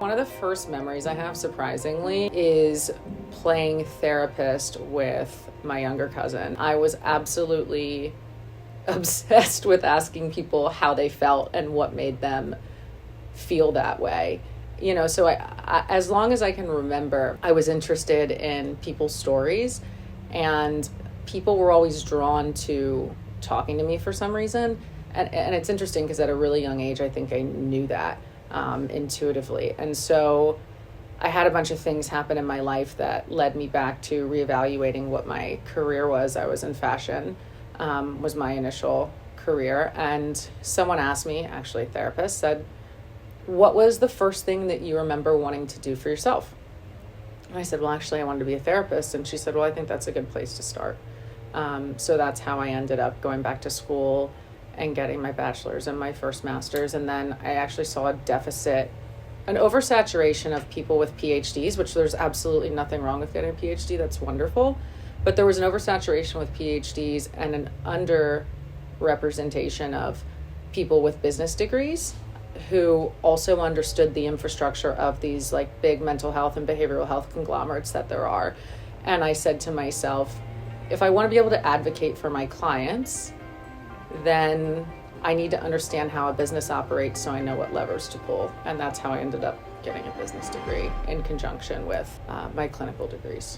One of the first memories I have, surprisingly, is playing therapist with my younger cousin. I was absolutely obsessed with asking people how they felt and what made them feel that way. So I as long as I can remember, I was interested in people's stories, and people were always drawn to talking to me for some reason. And it's interesting because at a really young age, I think I knew that intuitively. And so I had a bunch of things happen in my life that led me back to reevaluating what my career was. I was in fashion, was my initial career. And someone asked me, actually a therapist, said, what was the first thing that you remember wanting to do for yourself? And I said, well, actually, I wanted to be a therapist. And she said, well, I think that's a good place to start. So that's how I ended up going back to school and getting my bachelor's and my first master's. And then I actually saw a deficit, an oversaturation of people with PhDs, which there's absolutely nothing wrong with getting a PhD. That's wonderful. But there was an oversaturation with PhDs and an underrepresentation of people with business degrees who also understood the infrastructure of these like big mental health and behavioral health conglomerates that there are. And I said to myself, if I want to be able to advocate for my clients, then I need to understand how a business operates so I know what levers to pull. And that's how I ended up getting a business degree in conjunction with my clinical degrees.